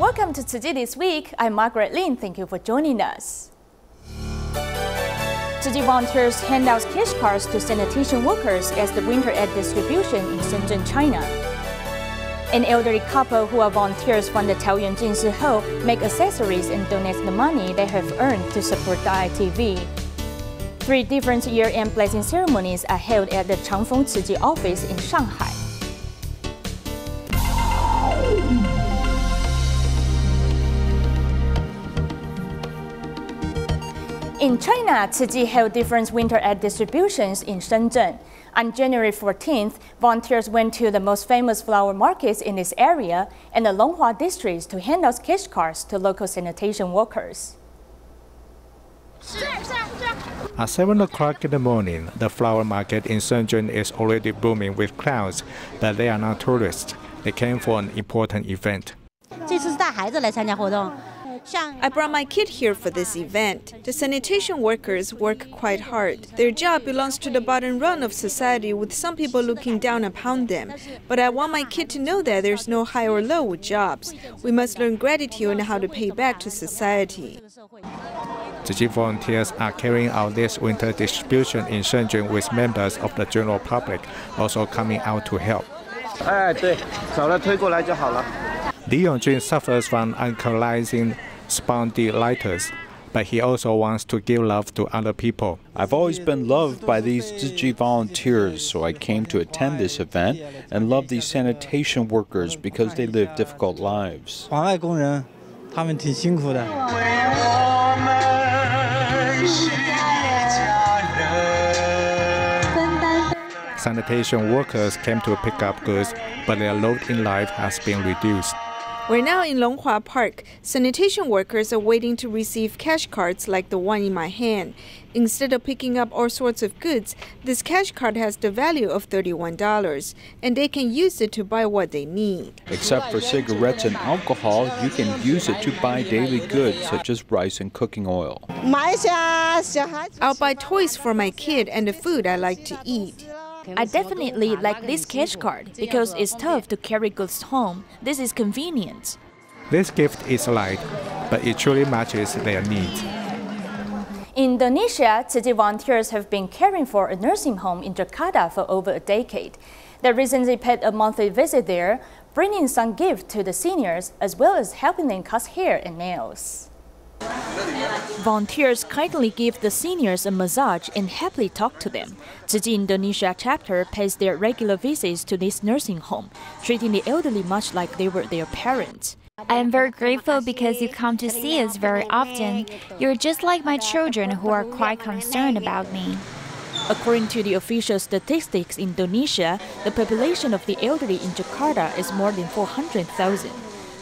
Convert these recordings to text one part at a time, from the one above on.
Welcome to Tzu Chi This Week. I'm Margaret Lin. Thank you for joining us. Tzu Chi volunteers hand out cash cards to sanitation workers as the winter aid distribution in Shenzhen, China. An elderly couple who are volunteers from the桃园静思堂make accessories and donate the money they have earned to support the ITV. 3 different year-end blessing ceremonies are held at the Changfeng Tzu Chi office in Shanghai. In China, Tzu Chi held different winter aid distributions in Shenzhen. On January 14th, volunteers went to the most famous flower markets in this area and the Longhua districts to hand out cash cards to local sanitation workers. At 7 o'clock in the morning, the flower market in Shenzhen is already booming with crowds, but they are not tourists. They came for an important event. I brought my kid here for this event. The sanitation workers work quite hard. Their job belongs to the bottom rung of society, with some people looking down upon them. But I want my kid to know that there's no high or low with jobs. We must learn gratitude and how to pay back to society. Tzu Chi volunteers are carrying out this winter distribution in Shenzhen with members of the general public also coming out to help. Li Yongjun suffers from ankylosing spondylitis, but he also wants to give love to other people. I've always been loved by these Tzu Chi volunteers, so I came to attend this event and love these sanitation workers because they live difficult lives. 环卫工人，他们挺辛苦的。 Sanitation workers came to pick up goods, but their load in life has been reduced. We're now in Longhua Park. Sanitation workers are waiting to receive cash cards like the one in my hand. Instead of picking up all sorts of goods, this cash card has the value of $31, and they can use it to buy what they need. Except for cigarettes and alcohol, you can use it to buy daily goods such as rice and cooking oil. I'll buy toys for my kid and the food I like to eat. I definitely like this cash card because it's tough to carry goods home. This is convenient. This gift is light, but it truly matches their needs. In Indonesia, Tzu Chi volunteers have been caring for a nursing home in Jakarta for over a decade. They recently paid a monthly visit there, bringing some gifts to the seniors as well as helping them cut hair and nails. Volunteers kindly give the seniors a massage and happily talk to them. Tzu Chi Indonesia chapter pays their regular visits to this nursing home, treating the elderly much like they were their parents. I am very grateful because you come to see us very often. You're just like my children who are quite concerned about me. According to the official statistics in Indonesia, the population of the elderly in Jakarta is more than 400,000.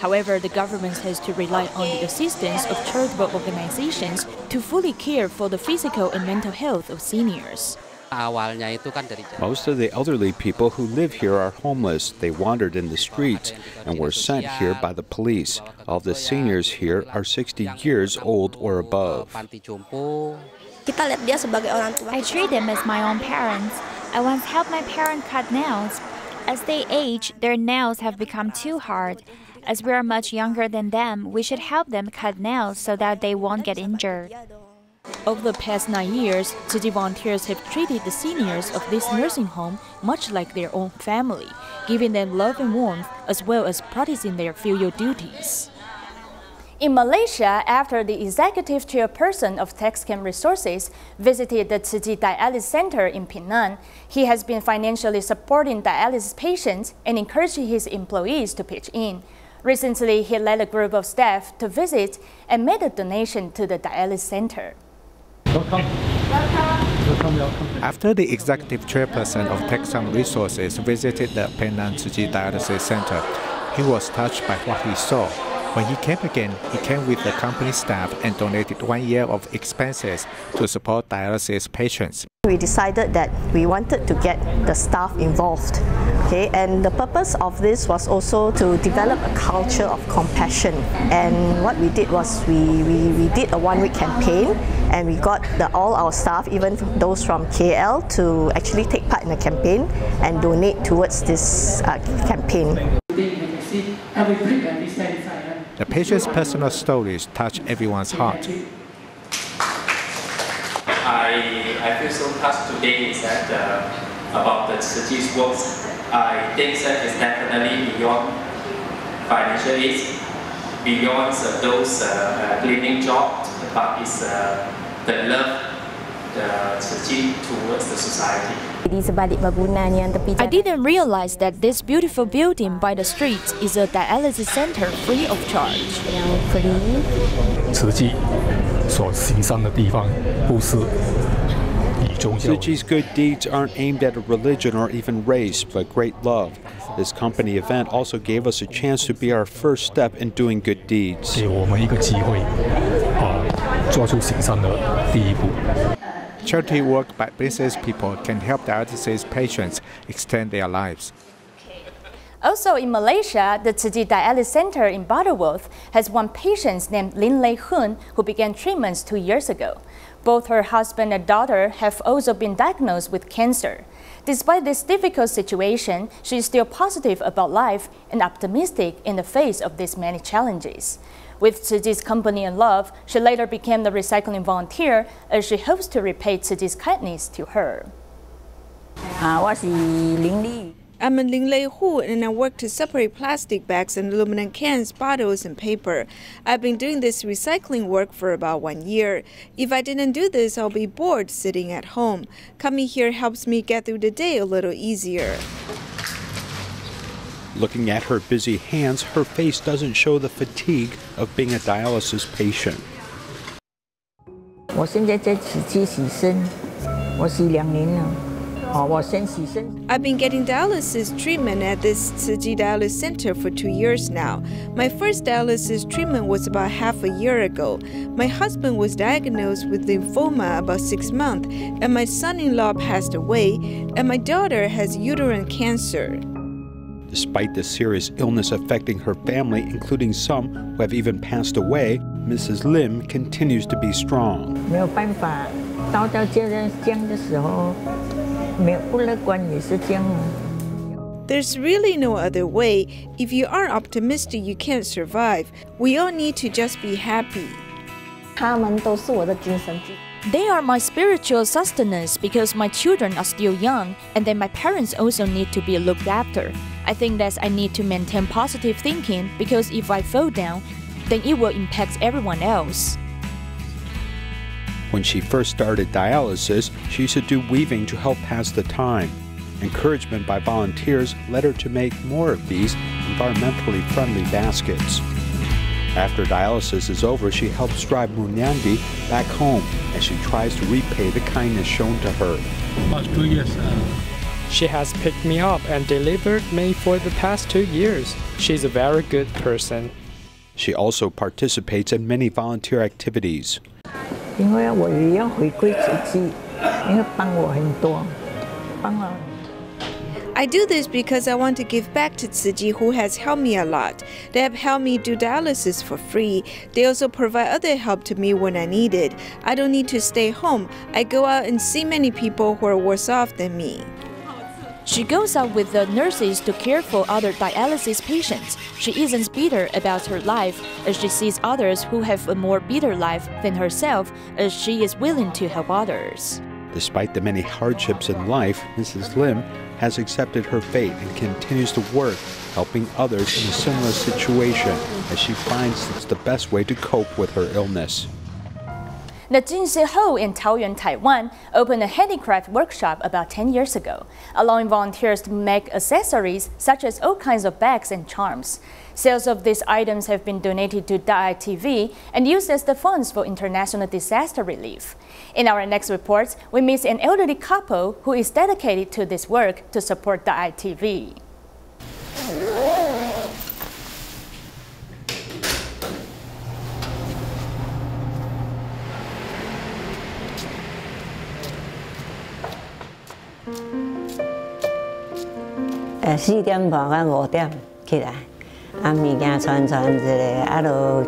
However, the government has to rely on the assistance of charitable organizations to fully care for the physical and mental health of seniors. Most of the elderly people who live here are homeless. They wandered in the streets and were sent here by the police. All the seniors here are 60 years old or above. I treat them as my own parents. I once helped my parents cut nails. As they age, their nails have become too hard. As we are much younger than them, we should help them cut nails so that they won't get injured. Over the past 9 years, Tzu Chi volunteers have treated the seniors of this nursing home much like their own family, giving them love and warmth as well as practicing their filial duties. In Malaysia, after the executive chairperson of TechScan Resources visited the Tzu Chi Dialysis Center in Penang, he has been financially supporting dialysis patients and encouraging his employees to pitch in. Recently, he led a group of staff to visit and made a donation to the dialysis center. Welcome. After the executive chairperson of TechScan Resources visited the Penang Tzu Chi Dialysis Center, he was touched by what he saw. When he came again, he came with the company staff and donated 1 year of expenses to support dialysis patients. We decided that we wanted to get the staff involved. Okay, and the purpose of this was also to develop a culture of compassion. And what we did was we did a 1-week campaign, and we got all our staff, even those from KL, to actually take part in the campaign and donate towards this campaign. The patient's personal stories touch everyone's heart. I feel so touched today is that about the Tzu Chi's works. I think that is definitely beyond financial aid, beyond those cleaning jobs, but it's the love the Tzu Chi towards the society. I didn't realize that this beautiful building by the streets is a dialysis center free of charge. 慈济所行善的地方不是以宗教。 Tzu Chi's good deeds aren't aimed at a religion or even race, but great love. This company event also gave us a chance to be our first step in doing good deeds. 给我们一个机会，做出行善的第一步。 Charity work by business people can help dialysis patients extend their lives. Also in Malaysia, the Tzu Chi Dialysis Center in Butterworth has one patient named Lin Lei Hun who began treatments 2 years ago. Both her husband and daughter have also been diagnosed with cancer. Despite this difficult situation, she is still positive about life and optimistic in the face of these many challenges. With Tzu Chi's company and love, she later became the recycling volunteer as she hopes to repay Tzu Chi's kindness to her. I'm a Ling Lei Hu, and I work to separate plastic bags and aluminum cans, bottles, and paper. I've been doing this recycling work for about 1 year. If I didn't do this, I'll be bored sitting at home. Coming here helps me get through the day a little easier. Looking at her busy hands, her face doesn't show the fatigue of being a dialysis patient. 我现在在慈济洗身，我洗2年了。 I've been getting dialysis treatment at this Tzu Chi Dialysis Center for 2 years now. My first dialysis treatment was about half a year ago. My husband was diagnosed with lymphoma about 6 months, and my son-in-law passed away, and my daughter has uterine cancer. Despite the serious illness affecting her family, including some who have even passed away, Mrs. Lim continues to be strong. 没有办法，到这样的时候。 There's really no other way. If you aren't optimistic, you can't survive. We all need to just be happy. They are my spiritual sustenance because my children are still young, and then my parents also need to be looked after. I think that I need to maintain positive thinking because if I fall down, then it will impact everyone else. When she first started dialysis, she used to do weaving to help pass the time. Encouragement by volunteers led her to make more of these environmentally friendly baskets. After dialysis is over, she helps drive Munyandi back home as she tries to repay the kindness shown to her. About 2 years. She has picked me up and delivered me for the past 2 years. She's a very good person. She also participates in many volunteer activities. 因为我也要回归慈济，因为帮我很多，帮了。 I do this because I want to give back to Tzu Chi, who has helped me a lot. They have helped me do dialysis for free. They also provide other help to me when I need it. I don't need to stay home. I go out and see many people who are worse off than me. She goes out with the nurses to care for other dialysis patients. She isn't bitter about her life as she sees others who have a more bitter life than herself as she is willing to help others. Despite the many hardships in life, Mrs. Lim has accepted her fate and continues to work, helping others in a similar situation as she finds it's the best way to cope with her illness. The Jinsi Ho in Taoyuan, Taiwan, opened a handicraft workshop about 10 years ago, allowing volunteers to make accessories such as all kinds of bags and charms. Sales of these items have been donated to Daai TV and used as the funds for international disaster relief. In our next report, we meet an elderly couple who is dedicated to this work to support Daai TV. At 4點半到5點起來，物件傳一個，就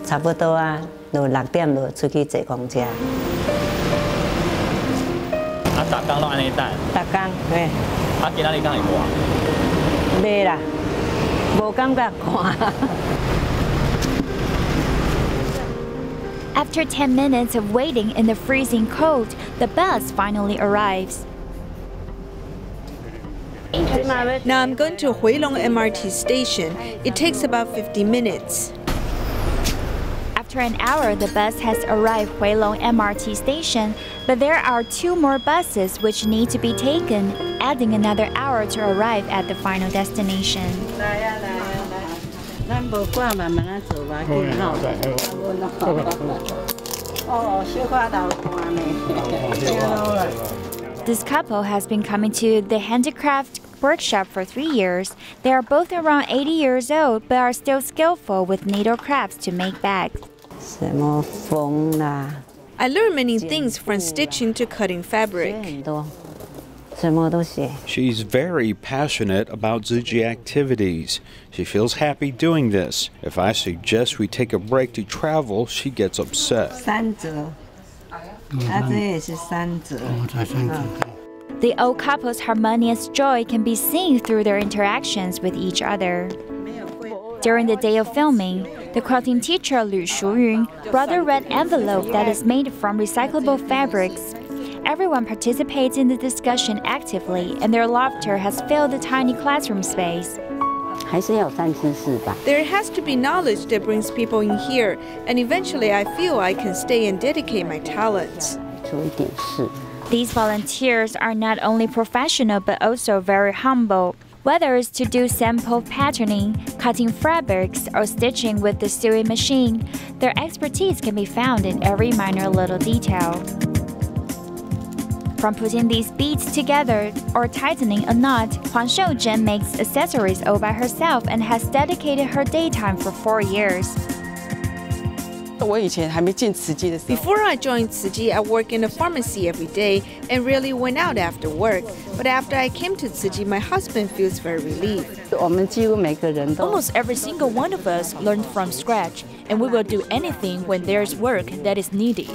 差不多就6點就出去坐公車。逐工都安尼等？逐工，嘿。今仔日敢會無？袂啦，无感觉寒。After 10 minutes of waiting in the freezing cold, the bus finally arrives. Now I'm going to Huilong MRT station. It takes about 50 minutes. After an hour, the bus has arrived Huilong MRT station, but there are 2 more buses which need to be taken, adding another hour to arrive at the final destination. This couple has been coming to the handicraft workshop for 3 years. They are both around 80 years old, but are still skillful with needle crafts to make bags. I learned many things from stitching to cutting fabric. She's very passionate about Tzu Chi activities. She feels happy doing this. If I suggest we take a break to travel, she gets upset. The old couple's harmonious joy can be seen through their interactions with each other. During the day of filming, the quilting teacher Lu Shuyun brought a red envelope that is made from recyclable fabrics. Everyone participates in the discussion actively, and their laughter has filled the tiny classroom space. There has to be knowledge that brings people in here, and eventually I feel I can stay and dedicate my talents. These volunteers are not only professional but also very humble. Whether it's to do sample patterning, cutting fabrics, or stitching with the sewing machine, their expertise can be found in every minor little detail. From putting these beads together or tightening a knot, Huang Shouzhen makes accessories all by herself and has dedicated her daytime for 4 years. Before I joined Tzu Chi, I worked in a pharmacy every day and rarely went out after work. But after I came to Tzu Chi, my husband feels very relieved. Almost every single one of us learned from scratch, and we will do anything when there's work that is needed.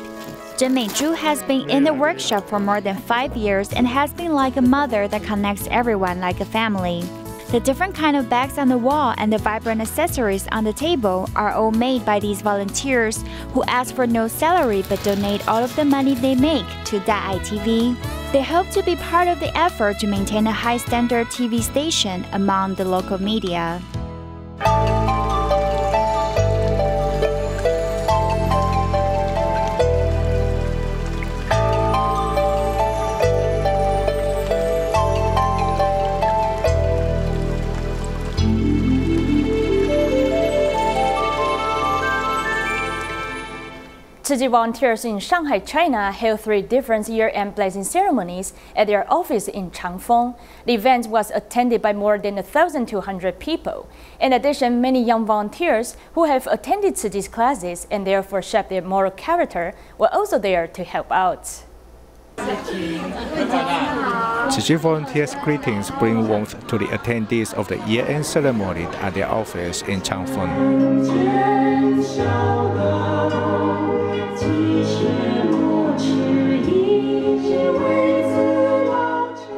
Zhen Meizhu has been in the workshop for more than 5 years and has been like a mother that connects everyone like a family. The different kind of bags on the wall and the vibrant accessories on the table are all made by these volunteers who ask for no salary but donate all of the money they make to Daai TV. They hope to be part of the effort to maintain a high-standard TV station among the local media. Tzu Chi volunteers in Shanghai, China held 3 different year-end blessing ceremonies at their office in Changfeng. The event was attended by more than 1,200 people. In addition, many young volunteers who have attended Tzu Chi's classes and therefore shaped their moral character were also there to help out. Tzu Chi volunteers' greetings bring warmth to the attendees of the year-end ceremony at their office in Changfeng.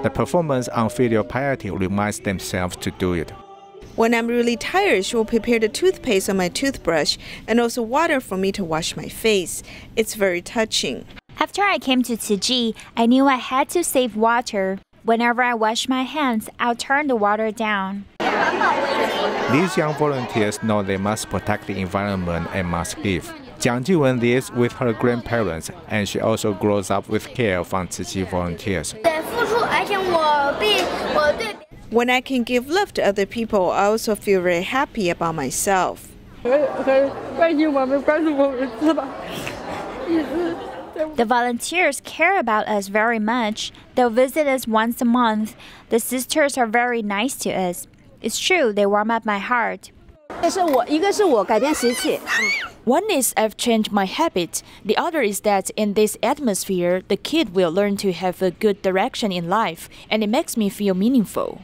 The performance on filial piety reminds themselves to do it. When I'm really tired, she will prepare the toothpaste on my toothbrush and also water for me to wash my face. It's very touching. After I came to Tzu Chi, I knew I had to save water. Whenever I wash my hands, I'll turn the water down. These young volunteers know they must protect the environment and must give. Jiang Jiwen lives with her grandparents, and she also grows up with care from Tzu Chi volunteers. When I can give love to other people, I also feel very happy about myself. The volunteers care about us very much. They'll visit us once a month. The sisters are very nice to us. It's true, they warm up my heart. One is I've changed my habit. The other is that in this atmosphere, the kid will learn to have a good direction in life, and it makes me feel meaningful.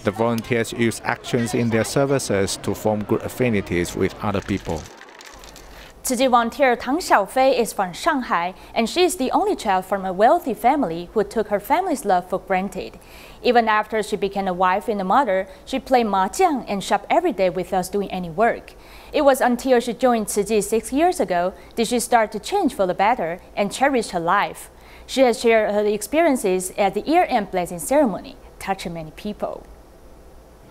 The volunteers use actions in their services to form good affinities with other people. Tzu Chi volunteer Tang Xiaofei is from Shanghai, and she is the only child from a wealthy family who took her family's love for granted. Even after she became a wife and a mother, she played mahjong and shopped every day without doing any work. It was until she joined Tzu Chi 6 years ago that she started to change for the better and cherish her life. She has shared her experiences at the year-end blessing ceremony, touching many people.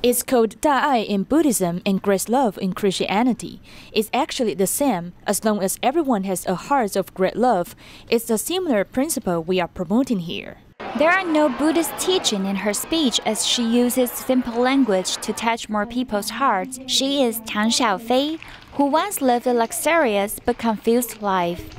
It's called Da'ai in Buddhism and Grace Love in Christianity. It's actually the same. As long as everyone has a heart of great love, it's a similar principle we are promoting here. There are no Buddhist teaching in her speech as she uses simple language to touch more people's hearts. She is Tang Xiaofei, who once lived a luxurious but confused life.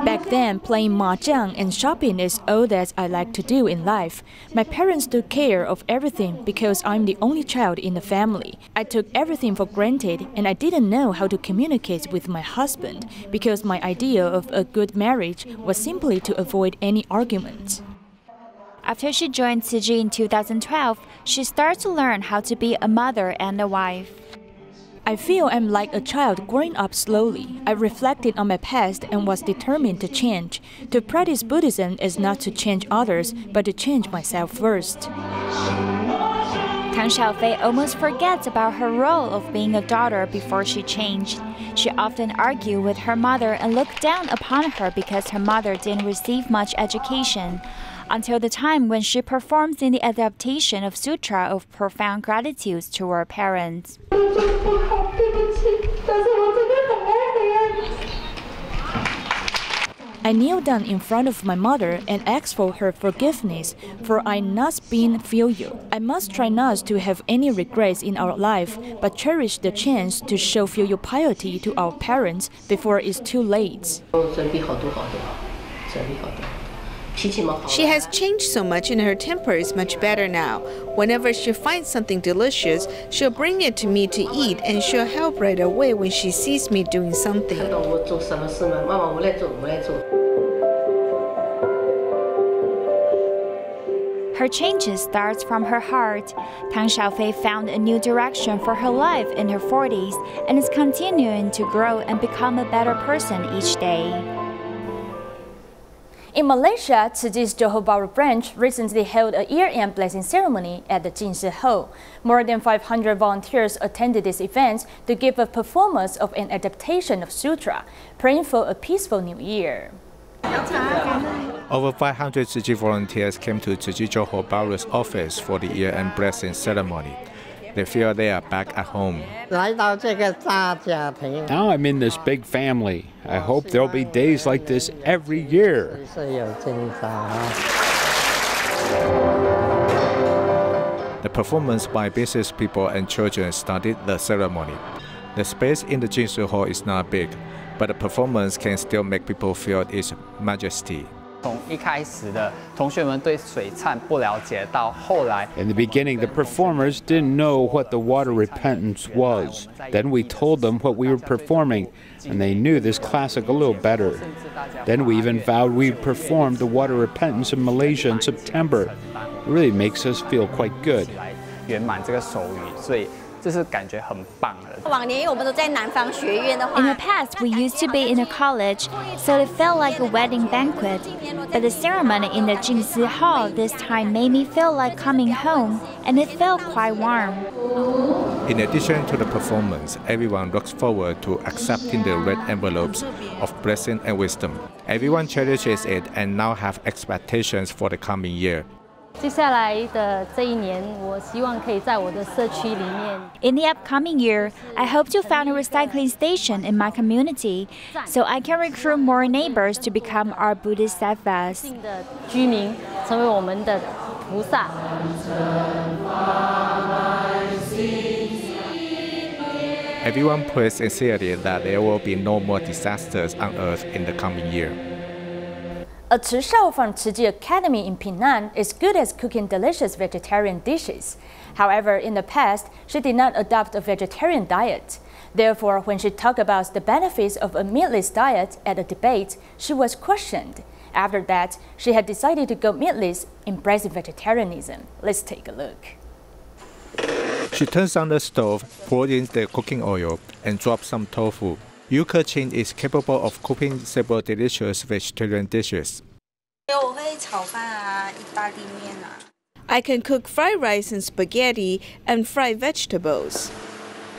Back then, playing mahjong and shopping is all that I like to do in life. My parents took care of everything because I'm the only child in the family. I took everything for granted and I didn't know how to communicate with my husband because my idea of a good marriage was simply to avoid any arguments. After she joined Tzu Chi in 2012, she started to learn how to be a mother and a wife. I feel I'm like a child growing up slowly. I reflected on my past and was determined to change. To practice Buddhism is not to change others, but to change myself first. Tang Xiaofei almost forgets about her role of being a daughter before she changed. She often argued with her mother and looked down upon her because her mother didn't receive much education. Until the time when she performs in the adaptation of Sutra of Profound Gratitude to her parents. I kneel down in front of my mother and ask for her forgiveness, for I not being filial. I must try not to have any regrets in our life, but cherish the chance to show filial piety to our parents before it's too late. She has changed so much and her temper is much better now. Whenever she finds something delicious, she'll bring it to me to eat and she'll help right away when she sees me doing something. Her changes start from her heart. Tang Xiaofei found a new direction for her life in her 40s and is continuing to grow and become a better person each day. In Malaysia, Tzu Chi's Johor Bahru branch recently held a year-end blessing ceremony at the Jinshi Hall. More than 500 volunteers attended this event to give a performance of an adaptation of Sutra, praying for a peaceful new year. Over 500 Tzu Chi volunteers came to Tzu Chi Johor Bahru's office for the year-end blessing ceremony. They feel they are back at home. Now I'm in this big family. I hope there'll be days like this every year. The performance by business people and children started the ceremony. The space in the Jinshi Hall is not big, but the performance can still make people feel its majesty. In the beginning, the performers didn't know what the water repentance was. Then we told them what we were performing, and they knew this classic a little better. Then we even vowed we'd perform the water repentance in Malaysia in September. It really makes us feel quite good. In the past, we used to be in a college, so it felt like a wedding banquet. But the ceremony in the Jinshi Hall this time made me feel like coming home, and it felt quite warm. In addition to the performance, everyone looks forward to accepting the red envelopes of blessing and wisdom. Everyone cherishes it and now have expectations for the coming year. In the upcoming year, I hope to found a recycling station in my community so I can recruit more neighbors to become our Buddhist steadfast. Everyone prays sincerely that there will be no more disasters on earth in the coming year. A Tzu Shao from Tzu Chi Academy in Penang is good at cooking delicious vegetarian dishes. However, in the past, she did not adopt a vegetarian diet. Therefore, when she talked about the benefits of a meatless diet at a debate, she was questioned. After that, she had decided to go meatless, embracing vegetarianism. Let's take a look. She turns on the stove, pours in the cooking oil, and drops some tofu. Yu Ke-ching is capable of cooking several delicious vegetarian dishes. I can cook fried rice and spaghetti and fried vegetables.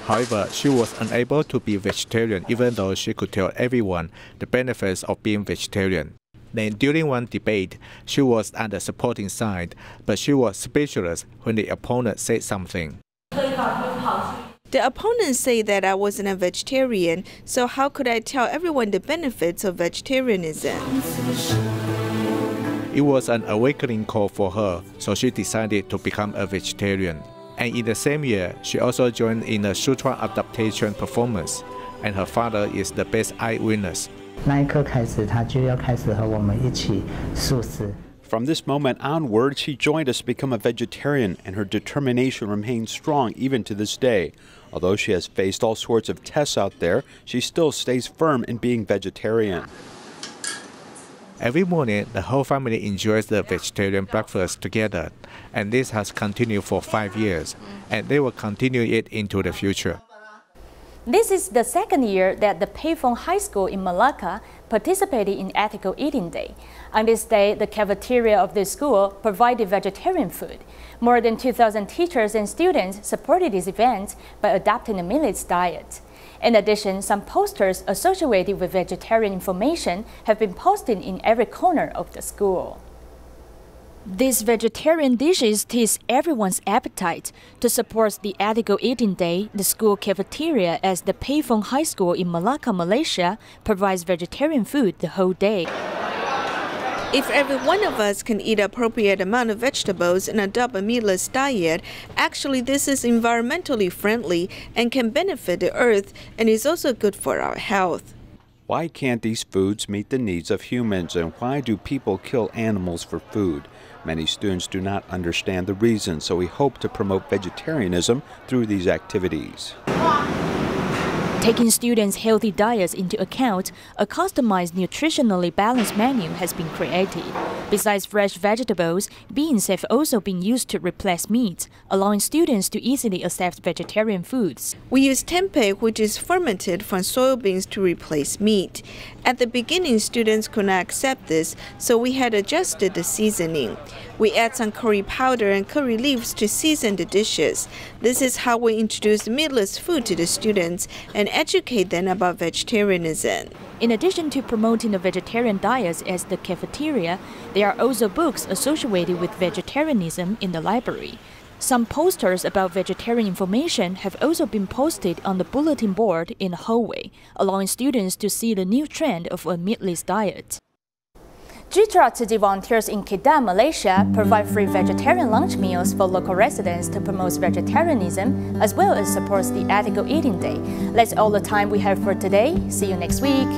However, she was unable to be vegetarian even though she could tell everyone the benefits of being vegetarian. Then during one debate, she was on the supporting side, but she was speechless when the opponent said something. The opponents say that I wasn't a vegetarian, so how could I tell everyone the benefits of vegetarianism? It was an awakening call for her, so she decided to become a vegetarian. And in the same year, she also joined in a sutra adaptation performance, and her father is the best eyewitness. From this moment onward, she joined us to become a vegetarian, and her determination remains strong even to this day. Although she has faced all sorts of tests out there, she still stays firm in being vegetarian. Every morning, the whole family enjoys the vegetarian breakfast together, and this has continued for 5 years, and they will continue it into the future. This is the second year that the Peifeng High School in Malacca participated in Ethical Eating Day. On this day, the cafeteria of the school provided vegetarian food. More than 2,000 teachers and students supported this event by adopting a millets diet. In addition, some posters associated with vegetarian information have been posted in every corner of the school. These vegetarian dishes tease everyone's appetite. To support the Ethical Eating Day, the school cafeteria at the Peifeng High School in Malacca, Malaysia, provides vegetarian food the whole day. If every one of us can eat appropriate amount of vegetables and adopt a meatless diet, actually this is environmentally friendly and can benefit the earth and is also good for our health. Why can't these foods meet the needs of humans, and why do people kill animals for food? Many students do not understand the reason, so we hope to promote vegetarianism through these activities. Taking students' healthy diets into account, a customized nutritionally balanced menu has been created. Besides fresh vegetables, beans have also been used to replace meat, allowing students to easily accept vegetarian foods. We use tempeh, which is fermented from soybeans, to replace meat. At the beginning, students could not accept this, so we had adjusted the seasoning. We add some curry powder and curry leaves to season the dishes. This is how we introduce meatless food to the students and educate them about vegetarianism. In addition to promoting the vegetarian diets at the cafeteria, there are also books associated with vegetarianism in the library. Some posters about vegetarian information have also been posted on the bulletin board in the hallway, allowing students to see the new trend of a meatless diet. Jitra Tzu Chi volunteers in Kedah, Malaysia, provide free vegetarian lunch meals for local residents to promote vegetarianism, as well as support the Ethical Eating Day. That's all the time we have for today. See you next week.